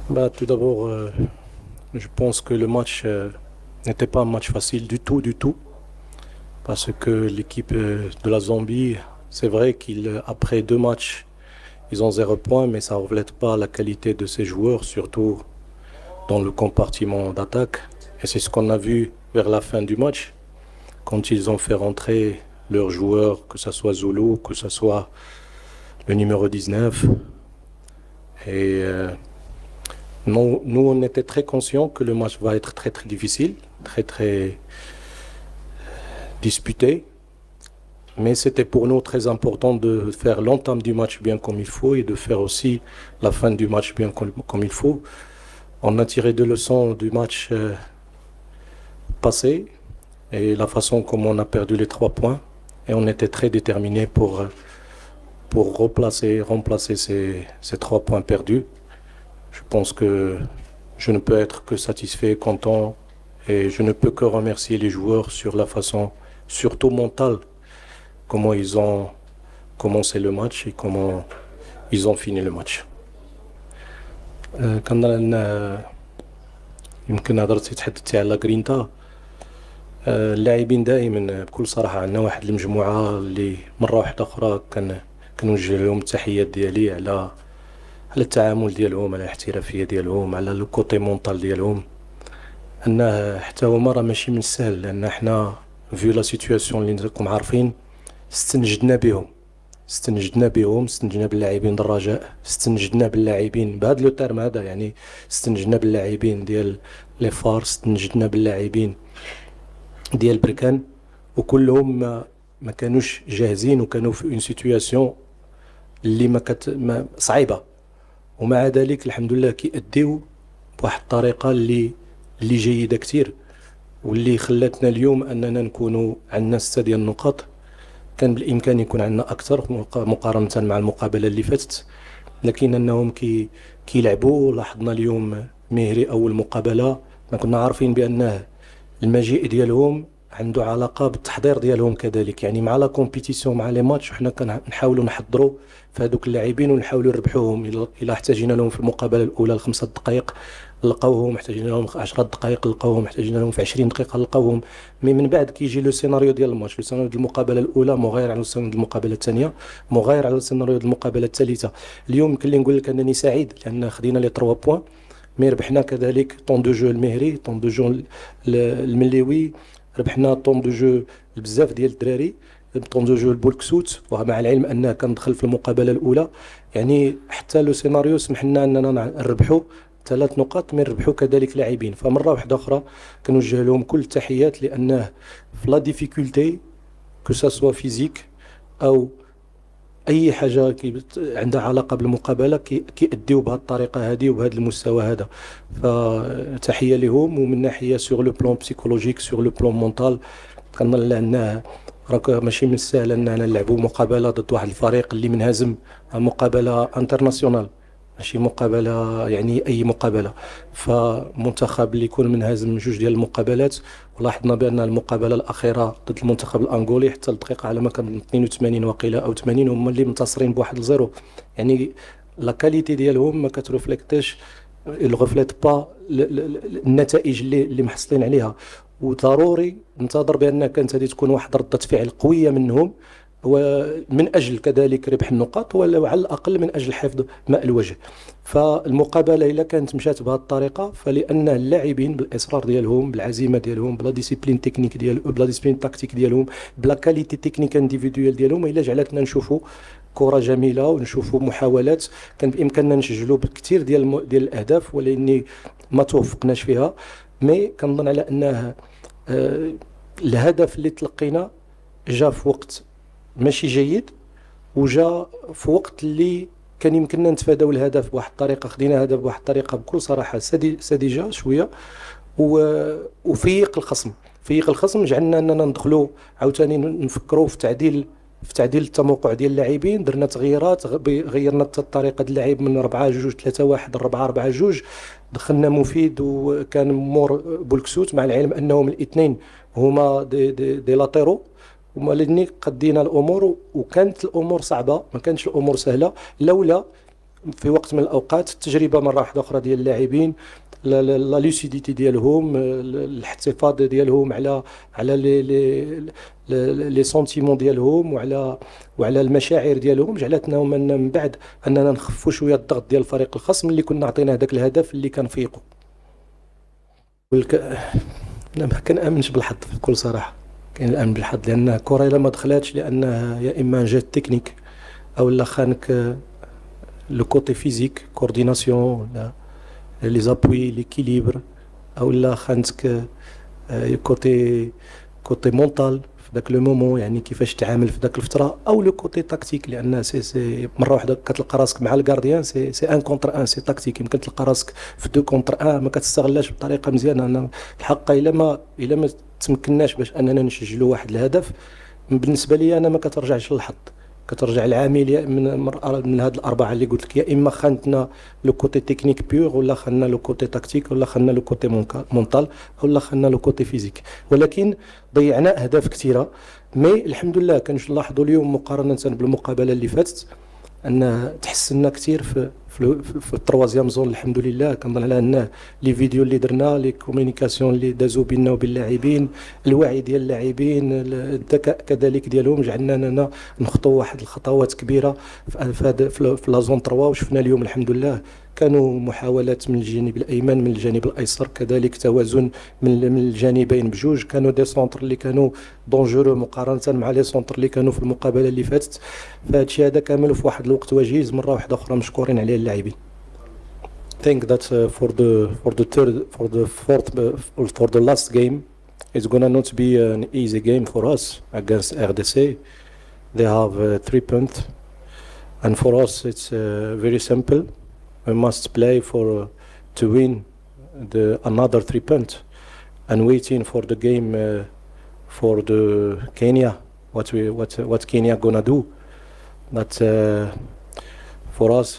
Tout d'abord, je pense que le match n'était pas un match facile du tout, parce que l'équipe de la Zambie, c'est vrai qu'après deux matchs, ils ont 0 point, mais ça ne reflète pas la qualité de ces joueurs, surtout dans le compartiment d'attaque. Et c'est ce qu'on a vu vers la fin du match, quand ils ont fait rentrer leurs joueurs, que ce soit Zulu, que ce soit le numéro 19. Et nous, on était très conscients que le match va être très, très difficile, très, très disputé. Mais c'était pour nous très important de faire l'entame du match bien comme il faut et de faire aussi la fin du match bien comme il faut. On a tiré des leçons du match passé et la façon comme on a perdu les 3 points. Et on était très déterminés pour remplacer ces 3 points perdus. Je pense que je ne peux être que satisfait, content, et je ne peux que remercier les joueurs sur la façon, surtout mentale, comment ils ont commencé le match et comment ils ont fini le match. كان يمكن هضرتي تحدثتي على جرينتا. اللاعبين دائما بكل صراحة عندنا واحد المجموعة اللي مرة واحدة أخرى كنوجه لهم التحيات ديالي على التعامل ديالهم، على الاحترافية ديالهم، على لو كوتي مونطال ديالهم. انه حتى هما راه ماشي من السهل، لان حنا فيو لا سيتوياسيون اللي نتاكم عارفين استنجدنا باللاعبين الرجاء، استنجدنا باللاعبين بهذا لو تيرم هذا، يعني استنجدنا باللاعبين ديال لي فار، استنجدنا باللاعبين ديال بركان، وكلهم ما كانوش جاهزين وكانوا في اون سيتوياسيون اللي ما صعيبه، ومع ذلك الحمد لله كيأديو بواحد الطريقه اللي جيده كتير، واللي خلاتنا اليوم اننا نكونوا عندنا 6 ديال النقاط. كان بالامكان يكون عندنا اكثر مقارنه مع المقابله اللي فاتت، لكن انهم كيلعبوا. لاحظنا اليوم مهري اول مقابله ما كنا عارفين بانه المجيء ديالهم عنده علاقه بالتحضير ديالهم كذلك، يعني مع لا كومبيتيسيون مع لي ماتش وحنا كنحاولوا نحضروا في هذوك اللاعبين ونحاولوا نربحوهم. الا احتاجنا لهم في المقابله الاولى ل5 دقائق لقاوهم، محتاجين لهم 10 دقائق لقاوهم، محتاجين لهم في 20 دقيقه لقاوهم. مي من بعد كيجي لو سيناريو ديال الماتش، لو سيناريو ديال المقابله الاولى مغاير على السيناريو ديال المقابله الثانيه، مغاير على السيناريو ديال المقابله الثالثه. اليوم يمكن لي نقول لك انني سعيد لان خدينا لي 3 بوين، مي ربحنا كذلك طون دو جو المهري، طون دو جو المليوي، ربحنا طون دو جو بزاف ديال الدراري، طون دو جو البولكسوت. ومع العلم انه كندخل في المقابله الاولى، يعني حتى لو سيناريو سمح لنا اننا نربحوا 3 نقاط، من ربحوا كذلك لاعبين. فمره واحده اخرى كنوجه لهم كل التحيات، لانه في لا ديفيكولتي كو سا سوا فيزيك او اي حاجه عندها علاقه بالمقابله كيأديو بهذه الطريقه هذه وبهذا المستوى هذا. فتحيه لهم. ومن ناحيه سور لو بلان بسيكولوجيك، سور لو بلان مونطال، كنظن انه راك ماشي من السهل اننا نلعبوا مقابله ضد واحد الفريق اللي منهزم، مقابله انترناسيونال، ماشي مقابله يعني اي مقابله. فمنتخب اللي يكون منهزم 2 ديال المقابلات، ولاحظنا بان المقابله الاخيره ضد المنتخب الانغولي حتى الدقيقه على ما كان 82 وقيله او 80 هما اللي منتصرين بواحد الزيرو. يعني لا كاليتي ديالهم ما كترفليكتيش، الغفلات با النتائج اللي محصلين عليها. وضروري ننتظر بان كانت هذه تكون واحد رده فعل قويه منهم، ومن اجل كذلك ربح النقاط، وعلى الاقل من اجل حفظ ماء الوجه. فالمقابله الا كانت مشات بهذه الطريقه، فلان اللاعبين بالاصرار ديالهم، بالعزيمه ديالهم، بلا ديسيبلين تكنيك بلا ديسيبلين تكتيك ديالهم، بلا كاليتي تكنيك انديفيدويال ديالهم، الا جعلتنا نشوفوا كره جميله ونشوفوا محاولات كان بامكاننا نسجلوا بكثير ديال الاهداف، ولاني ما توفقناش فيها. مي كنظن على انه الهدف اللي تلقينا جا في وقت ماشي جيد، وجا في وقت اللي كان يمكننا نتفاداو الهدف بواحد الطريقه. خدينا هدف بواحد الطريقه بكل صراحه ساذجه شويه، وفيق الخصم، جعلنا اننا ندخلوا عاوتاني نفكروا في تعديل التموقع ديال اللاعبين. درنا تغييرات، غيرنا الطريقه ديال اللعب من 4-2-3-1 ل 4-4-2. دخلنا مفيد وكان مور بولكسوت، مع العلم انهم الاثنين هما دي لاتيرو، ولكن قدينا الامور وكانت الامور صعبه، ما كانتش الامور سهله لولا في وقت من الاوقات التجربه مره واحده اخرى ديال اللاعبين، لا لوسيديتي ديالهم، الاحتفاظ ديالهم على لي سونتيمون ديالهم وعلى المشاعر ديالهم، جعلتنا من بعد اننا نخفوا شويه الضغط ديال الفريق الخصم اللي كنا عطيناه داك الهدف اللي كان فيقو. انا ما كنامنش بالحظ بكل صراحه، كاين الامن بالحظ، لان الكره الا ما دخلاتش لانها يا اما جات تكنيك او لا خانك لو كوتي فيزيك كورديناسيون ولا لي زابوي ليكيليبر، او لا خانتك كوتي مونطال في ذاك لو مومون، يعني كيفاش تعامل في ذاك الفتره، او لو كوتي تاكتيك، لان سي مره واحده كتلقى راسك مع الكارديان سي ان كونتر ان، سي تاكتيك، يمكن تلقى راسك في دو كونتر ان ما كتستغلاش بطريقه مزيانه. انا الحق الا ما تمكناش باش اننا نسجلوا واحد الهدف، بالنسبه لي انا ما كترجعش للحظ، كترجع العامل من هاد الاربعه اللي قلت لك، يا اما خانتنا لو كوتي تكنيك بيور، ولا خانا لو كوتي تاكتيك، ولا خانا لو كوتي مونطال، ولا خانا لو كوتي فيزيك. ولكن ضيعنا اهداف كثيره، مي الحمد لله كنلاحظوا اليوم مقارنه بالمقابله اللي فاتت ان تحسنا كثير في التروازيام زون. الحمد لله كنظن على ان لي فيديو اللي درنا، لي كومونيكاسيون اللي دازوا بيننا وبين اللاعبين، الوعي ديال اللاعبين، الذكاء كذلك ديالهم، جعلنا نخطوا واحد الخطوات كبيره في لا زون 3. وشفنا اليوم الحمد لله كانوا محاولات من الجانب الايمن من الجانب الايسر، كذلك توازن من الجانبين بجوج، كانوا دي سونتر اللي كانوا دونجورو مقارنه مع لي سونتر اللي كانوا في المقابله اللي فاتت. فهذا الشيء هذا كامل في واحد الوقت وجيز، مره واحده اخرى مشكورين عليه اللاعبين. think that for the last game it's gonna not be an easy game for us against RDC. They have 3 points, and for us it's very simple. We must play to win another 3 points, and waiting for the game for the Kenya, what Kenya gonna do. But for us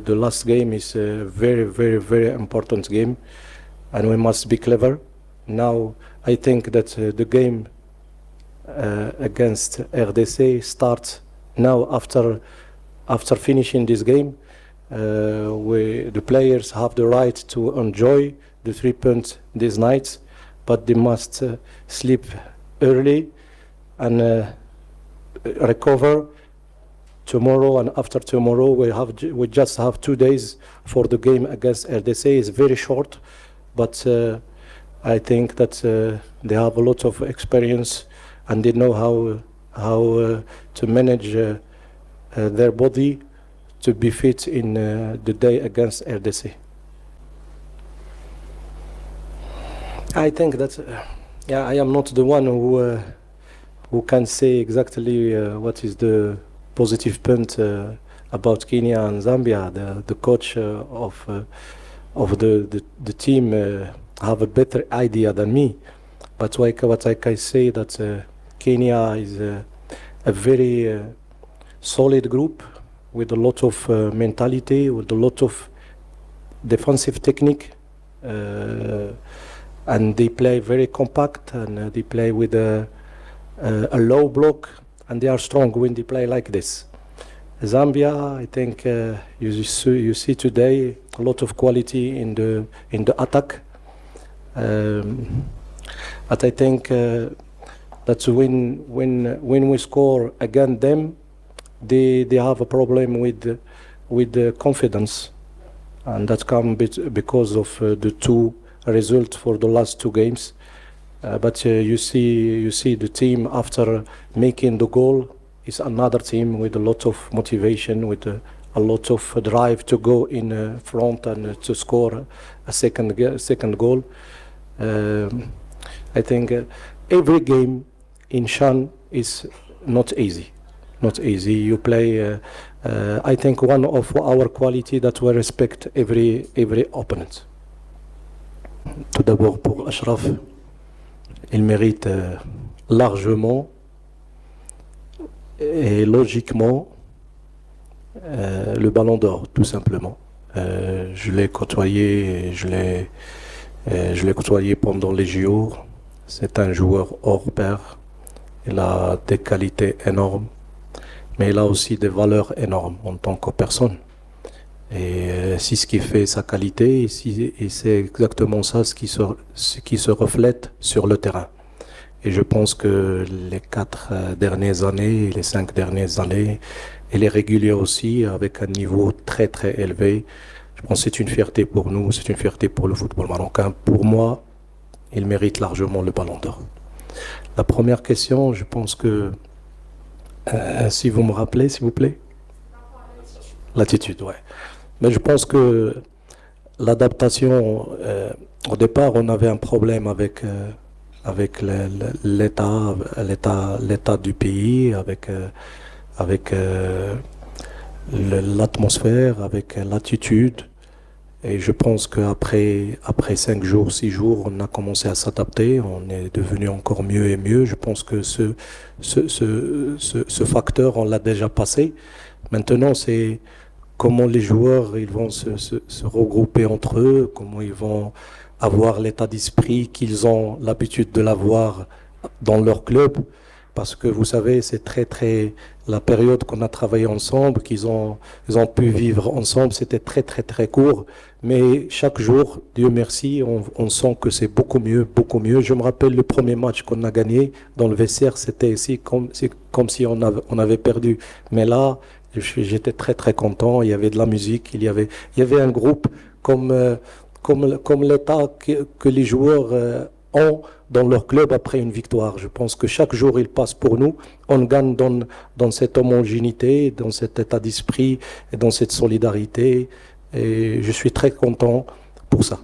the last game is a very, very, very important game, and we must be clever. Now I think that the game against RDC starts now after finishing this game. The players have the right to enjoy the 3 points this night, but they must sleep early and recover. Tomorrow and after tomorrow we just have 2 days for the game against RDC. It's very short, but I think that they have a lot of experience and they know how to manage their body to be fit in the day against RDC. I think that I am not the one who can say exactly what is the positive point about Kenya and Zambia. The coach of the team have a better idea than me. But what I can say that Kenya is a very solid group with a lot of mentality, with a lot of defensive technique, and they play very compact, and they play with a low block, and they are strong when they play like this. Zambia, I think you see today a lot of quality in the attack, but I think that when we score against them, they have a problem with the confidence, and that comes because of the 2 results for the last 2 games. But you see the team after making the goal is another team with a lot of motivation, with a lot of drive to go in front and to score a second goal. I think every game in Shan is not easy. Not easy. You play. I think one of our quality that we respect every opponent. Tout d'abord pour Ashraf, il mérite largement et logiquement le ballon d'or, tout simplement. Je l'ai côtoyé, je l'ai côtoyé pendant les JO. C'est un joueur hors pair. Il a des qualités énormes. mais il a aussi des valeurs énormes en tant que personne. Et c'est ce qui fait sa qualité, et c'est exactement ça ce qui se reflète sur le terrain. Et je pense que les 4 dernières années, les 5 dernières années, il est régulier aussi avec un niveau très très élevé. Je pense que c'est une fierté pour nous, c'est une fierté pour le football marocain. Pour moi, il mérite largement le ballon d'or. La première question, je pense que, si vous me rappelez, s'il vous plaît, l'attitude, ouais. Mais je pense que l'adaptation, au départ, on avait un problème avec l'état du pays, avec l'atmosphère, avec l'attitude. Et je pense qu'après 5 jours, 6 jours, on a commencé à s'adapter, on est devenu encore mieux et mieux. Je pense que ce facteur, on l'a déjà passé. Maintenant, c'est comment les joueurs ils vont se regrouper entre eux, comment ils vont avoir l'état d'esprit qu'ils ont l'habitude de l'avoir dans leur club. Parce que vous savez, c'est très, très. La période qu'on a travaillé ensemble, ils ont pu vivre ensemble, c'était très, très, très court. Mais chaque jour, Dieu merci, on sent que c'est beaucoup mieux, beaucoup mieux. Je me rappelle le premier match qu'on a gagné dans le vestiaire, c'était ici c'est comme si on avait perdu. Mais là, j'étais très, très content. Il y avait de la musique, il y avait un groupe comme l'état que les joueurs ont dans leur club après une victoire. Je pense que chaque jour, il passe pour nous. On gagne dans cette homogénéité, dans cet état d'esprit et dans cette solidarité. Et je suis très content pour ça.